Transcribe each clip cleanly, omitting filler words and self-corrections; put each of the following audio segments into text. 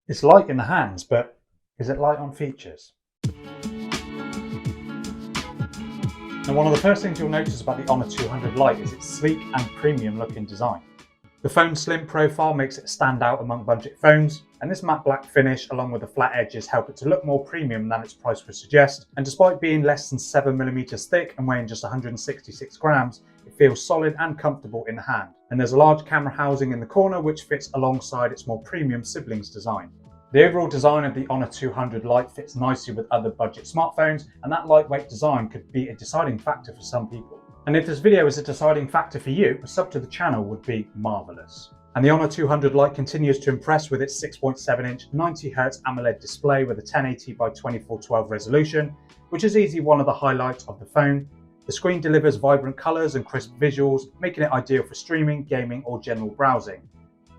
It's light in the hands, but is it light on features? Now, one of the first things you'll notice about the Honor 200 Lite is its sleek and premium looking design. The phone's slim profile makes it stand out among budget phones, and this matte black finish along with the flat edges help it to look more premium than its price would suggest. And despite being less than 7mm thick and weighing just 166 grams, it feels solid and comfortable in the hand. And there's a large camera housing in the corner which fits alongside its more premium siblings design. The overall design of the Honor 200 Lite fits nicely with other budget smartphones, and that lightweight design could be a deciding factor for some people. And if this video is a deciding factor for you, a sub to the channel would be marvellous. And the Honor 200 Lite continues to impress with its 6.7-inch 90Hz AMOLED display with a 1080 by 2412 resolution, which is easily one of the highlights of the phone. The screen delivers vibrant colours and crisp visuals, making it ideal for streaming, gaming or general browsing.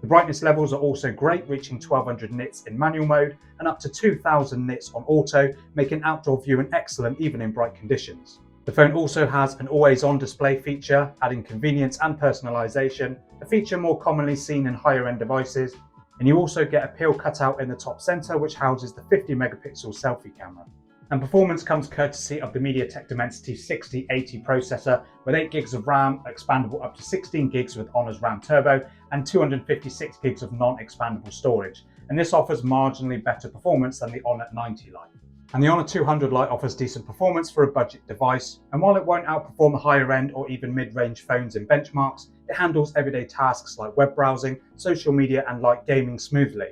The brightness levels are also great, reaching 1200 nits in manual mode and up to 2000 nits on auto, making outdoor viewing excellent even in bright conditions. The phone also has an always-on display feature, adding convenience and personalization, a feature more commonly seen in higher-end devices. And you also get a peel cutout in the top center, which houses the 50-megapixel selfie camera. And performance comes courtesy of the MediaTek Dimensity 6080 processor with 8 gigs of RAM, expandable up to 16 gigs with Honor's RAM Turbo, and 256 gigs of non-expandable storage. And this offers marginally better performance than the Honor 90 Lite. And the Honor 200 Lite offers decent performance for a budget device, and while it won't outperform the higher end or even mid-range phones in benchmarks, it handles everyday tasks like web browsing, social media and light gaming smoothly.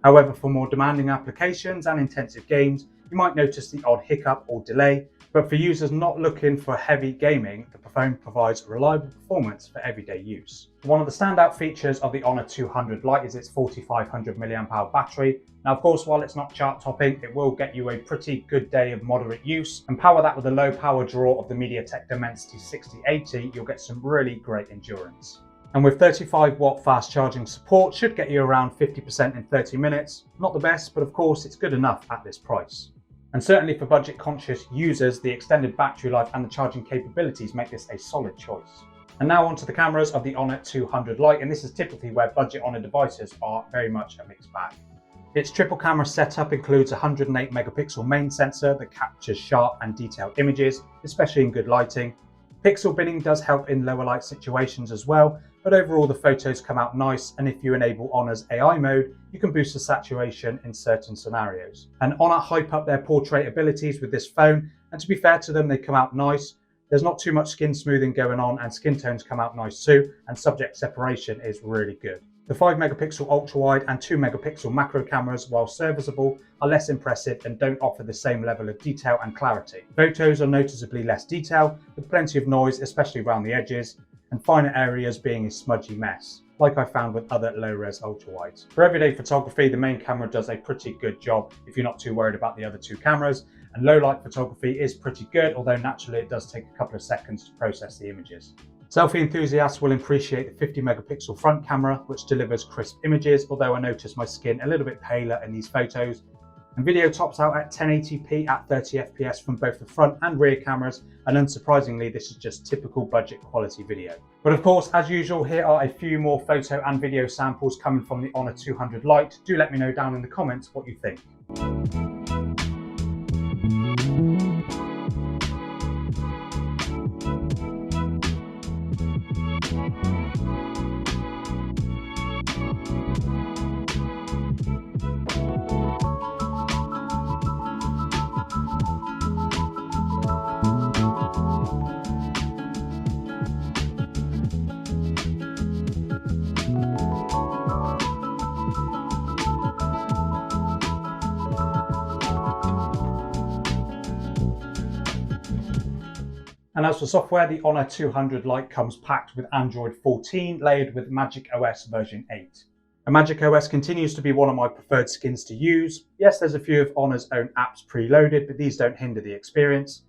However, for more demanding applications and intensive games, you might notice the odd hiccup or delay, but for users not looking for heavy gaming, the phone provides reliable performance for everyday use. One of the standout features of the Honor 200 Lite is its 4500 mAh battery. Now, of course, while it's not chart topping, it will get you a pretty good day of moderate use, and power that with a low power draw of the MediaTek Dimensity 6080, you'll get some really great endurance. And with 35-watt fast charging support, should get you around 50% in 30 minutes. Not the best, but of course it's good enough at this price. And certainly for budget conscious users, the extended battery life and the charging capabilities make this a solid choice. And now onto the cameras of the Honor 200 Lite, and this is typically where budget Honor devices are very much a mixed bag. Its triple camera setup includes a 108 megapixel main sensor that captures sharp and detailed images, especially in good lighting. Pixel binning does help in lower light situations as well, but overall the photos come out nice, and if you enable Honor's AI mode, you can boost the saturation in certain scenarios. And Honor hype up their portrait abilities with this phone, and to be fair to them, they come out nice. There's not too much skin smoothing going on, and skin tones come out nice too, and subject separation is really good. The 5 megapixel ultra wide and 2 megapixel macro cameras, while serviceable, are less impressive and don't offer the same level of detail and clarity. Photos are noticeably less detailed, with plenty of noise, especially around the edges, and finer areas being a smudgy mess, like I found with other low-res ultra-wides. For everyday photography, the main camera does a pretty good job if you're not too worried about the other two cameras, and low-light photography is pretty good, although naturally it does take a couple of seconds to process the images. Selfie enthusiasts will appreciate the 50 megapixel front camera, which delivers crisp images, although I notice my skin a little bit paler in these photos. And video tops out at 1080p at 30 FPS from both the front and rear cameras, and unsurprisingly this is just typical budget quality video. But of course, as usual, here are a few more photo and video samples coming from the Honor 200 Lite. Do let me know down in the comments what you think. And as for software, the Honor 200 Lite comes packed with Android 14 layered with Magic OS version 8. And Magic OS continues to be one of my preferred skins to use. Yes, there's a few of Honor's own apps preloaded, but these don't hinder the experience.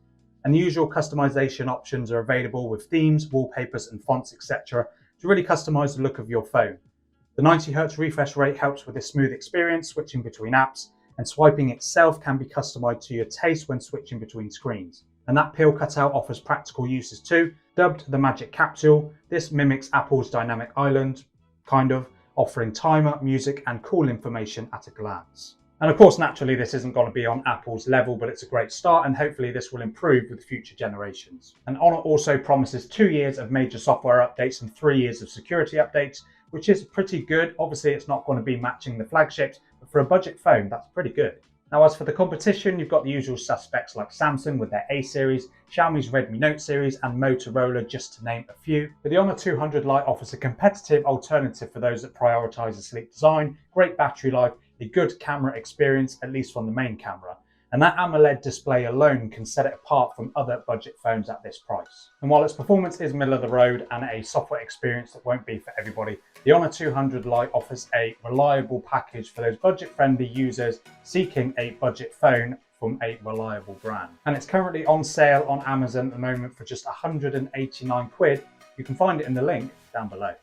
And the usual customization options are available with themes, wallpapers and fonts, etc. to really customize the look of your phone. The 90Hz refresh rate helps with a smooth experience switching between apps, and swiping itself can be customized to your taste when switching between screens. And that peel cutout offers practical uses too. Dubbed the Magic Capsule, this mimics Apple's Dynamic Island, kind of, offering timer, music and call information at a glance. And of course, naturally, this isn't going to be on Apple's level, but it's a great start, and hopefully this will improve with future generations. And Honor also promises 2 years of major software updates and 3 years of security updates, which is pretty good. Obviously, it's not going to be matching the flagships, but for a budget phone, that's pretty good. Now, as for the competition, you've got the usual suspects like Samsung with their A series, Xiaomi's Redmi Note series, and Motorola, just to name a few. But the Honor 200 Lite offers a competitive alternative for those that prioritise a sleek design, great battery life, a good camera experience, at least from the main camera. And that AMOLED display alone can set it apart from other budget phones at this price. And while its performance is middle of the road and a software experience that won't be for everybody, the Honor 200 Lite offers a reliable package for those budget-friendly users seeking a budget phone from a reliable brand. And it's currently on sale on Amazon at the moment for just 189 quid. You can find it in the link down below.